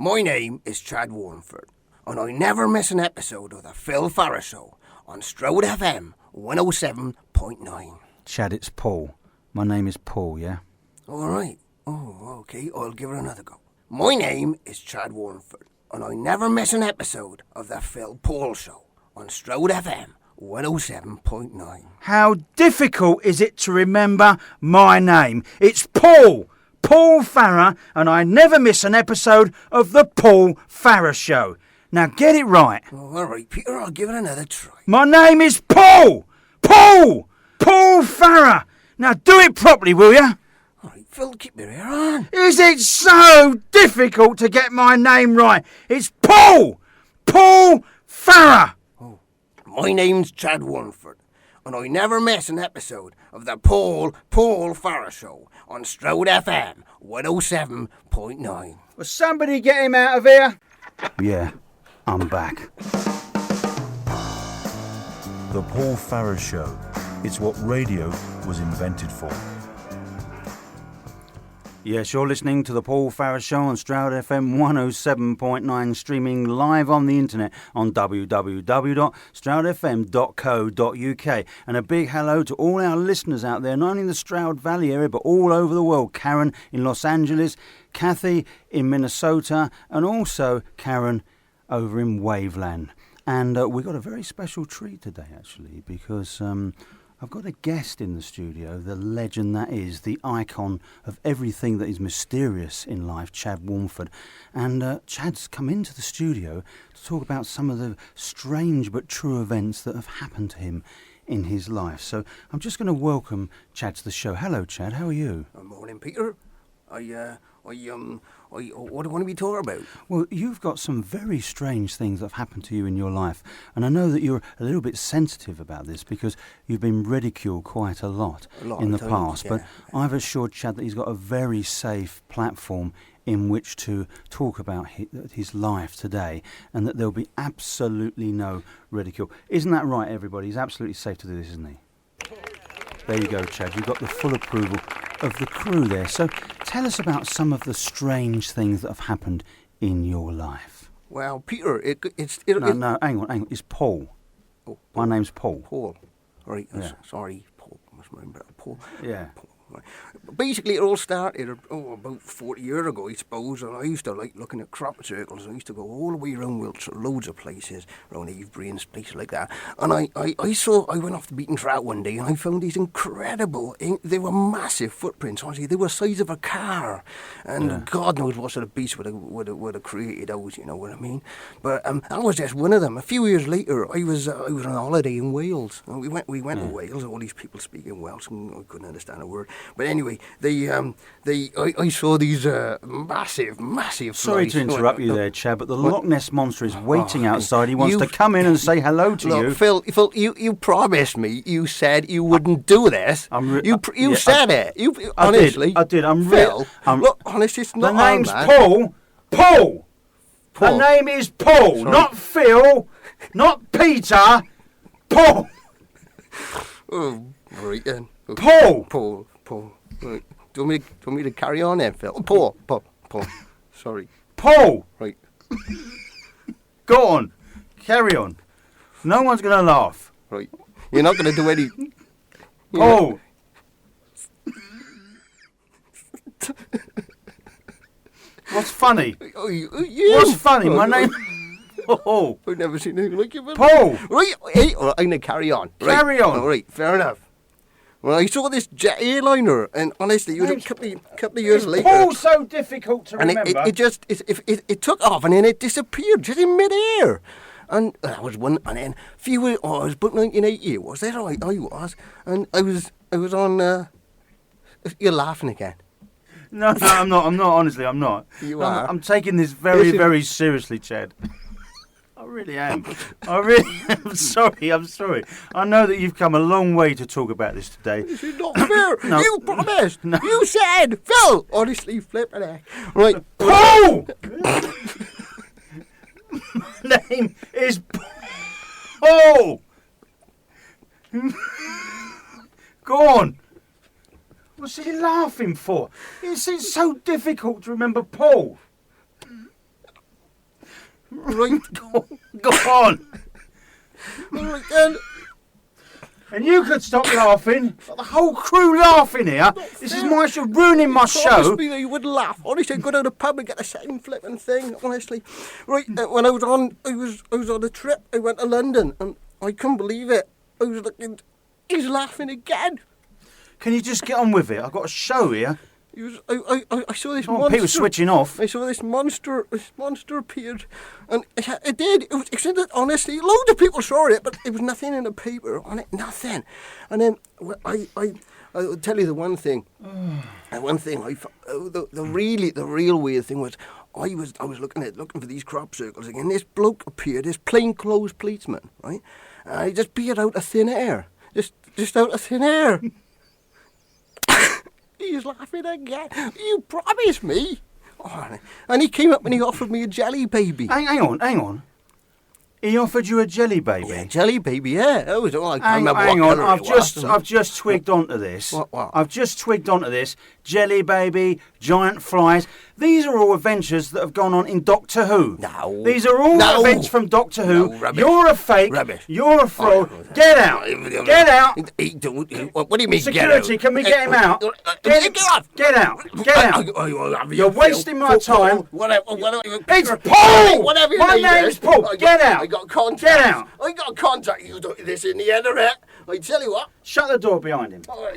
My name is Chad Wornfoot, and I never miss an episode of the Paul Farrar Show on Stroud FM 107.9. Chad, it's Paul. My name is Paul, yeah? All right. Oh, okay, I'll give it another go. My name is Chad Wornfoot, and I never miss an episode of the Paul Show on Stroud FM 107.9. How difficult is it to remember my name? It's Paul Farrar, and I never miss an episode of the Paul Farrar Show. Now get it right. Oh, all right, Peter, I'll give it another try. My name is Paul Farrar. Now do it properly, will you? All right, Phil, keep your ear on. Is it so difficult to get my name right? It's Paul Farrar. Oh, my name's Chad Wornfoot, and I never miss an episode of the Paul Farrar Show on Stroud FM 107.9. Will somebody get him out of here? Yeah, I'm back. The Paul Farrar Show. It's what radio was invented for. Yes, you're listening to the Paul Farrar Show on Stroud FM 107.9, streaming live on the internet on www.stroudfm.co.uk. And a big hello to all our listeners out there, not only in the Stroud Valley area, but all over the world. Karen in Los Angeles, Kathy in Minnesota, and also Karen over in Waveland. And we've got a very special treat today, actually, because I've got a guest in the studio, the legend that is, the icon of everything that is mysterious in life, Chad Wornfoot. And Chad's come into the studio to talk about some of the strange but true events that have happened to him in his life. So I'm just going to welcome Chad to the show. Hello, Chad. How are you? Good morning, Peter. What do you want to be talking about? Well, you've got some very strange things that have happened to you in your life, and I know that you're a little bit sensitive about this because you've been ridiculed quite a lot in the past, yeah. But I've assured Chad that he's got a very safe platform in which to talk about his life today, and that there'll be absolutely no ridicule. Isn't that right, everybody? He's absolutely safe to do this, isn't he? There you go, Chad. You've got the full approval of the crew there. So tell us about some of the strange things that have happened in your life. Well, Peter, No, hang on. It's Paul. Oh, My name's Paul. Paul. All right, Yeah. Sorry, Paul. I must remember Paul. Yeah. Paul. Right. Basically, it all started about 40 years ago, I suppose, and I used to like looking at crop circles. I used to go all the way around Wiltshire, loads of places, around Avebury and places like that. And I went off the beaten track one day, and I found these incredible, they were massive footprints, honestly. They were the size of a car, and God knows what sort of beast would have created those, you know what I mean? But that was just one of them. A few years later, I was on holiday in Wales. And we went to Wales, all these people speaking Welsh, and I couldn't understand a word. But anyway, I saw these massive Sorry flies. to interrupt you there, Chad, but the Loch Ness Monster is waiting outside. He wants to come in and say hello to you. Phil, you promised me. You said you wouldn't do this. You said it. Honestly, I did. Phil, look, honestly, it's not the name's hard, Paul. Paul. The name is Paul, Sorry. not Phil, not Peter. Paul. Oh, right then. Paul. Right. Do you want me to carry on then, Phil? Paul. Sorry. Paul. Right. Go on. Carry on. No one's going to laugh. Right. You're not going to do any... Paul. What's funny? Oh, you. What's funny? My name... Paul. I've never seen anything like you. Paul. Right. Hey, I'm going to carry on. Carry on. All right. Fair enough. Well, I saw this jet airliner, and honestly, a couple of years later... Paul's so difficult to remember. And it took off, and then it disappeared, just in mid-air. And that was one, and then a few years... Oh, it was about 1980, was that right? I was. And I was on... You're laughing again. No, I'm not, honestly, I'm not. You are. I'm taking this very, very seriously, Chad. I really am. I'm sorry. I know that you've come a long way to talk about this today. This is not fair. No. You promised. No. You said, Phil. Honestly, flipping it. Right. Paul! My name is Paul. Go on. What's he laughing for? It's so difficult to remember Paul. Right. Go on. Right then. And you could stop laughing. Got the whole crew laughing here. This is my show, ruining my show. Promised me that you wouldn't laugh. Honestly, I'd go down to the pub and get the same flipping thing. Honestly, right when I was on a trip. I went to London and I couldn't believe it. I was looking. He's laughing again. Can you just get on with it? I've got a show here. I saw this Oh, monster. Peter's switching off. I saw this monster. This monster appeared, and it did. It was honestly, loads of people saw it, but there was nothing in the paper on it. Nothing. And then I'll tell you the one thing. The one thing the real weird thing was I was looking for these crop circles again. This bloke appeared. This plainclothes policeman, right? And he just appeared out of thin air. Just out of thin air. He's laughing again. You promised me. Oh, and he came up and he offered me a jelly baby. Hang on. He offered you a jelly baby? Yeah, jelly baby, yeah. That was all I can't remember hang what on, colour it was. I've just twigged onto this. What? I've just twigged onto this. Jelly baby, giant flies. These are all adventures that have gone on in Doctor Who. No. These are all events from Doctor Who. No, rubbish. You're a fake. Rubbish. You're a fraud. Get out. Get out. What do you mean, Security, get out? can we get him out? Get off. Get out. Get out. You're wasting my time. Whatever. It's Paul! Whatever you My need name's is. Paul. Get out. I got contact. Get out. I got contact. You do this in the internet. I tell you what. Shut the door behind him. Oh,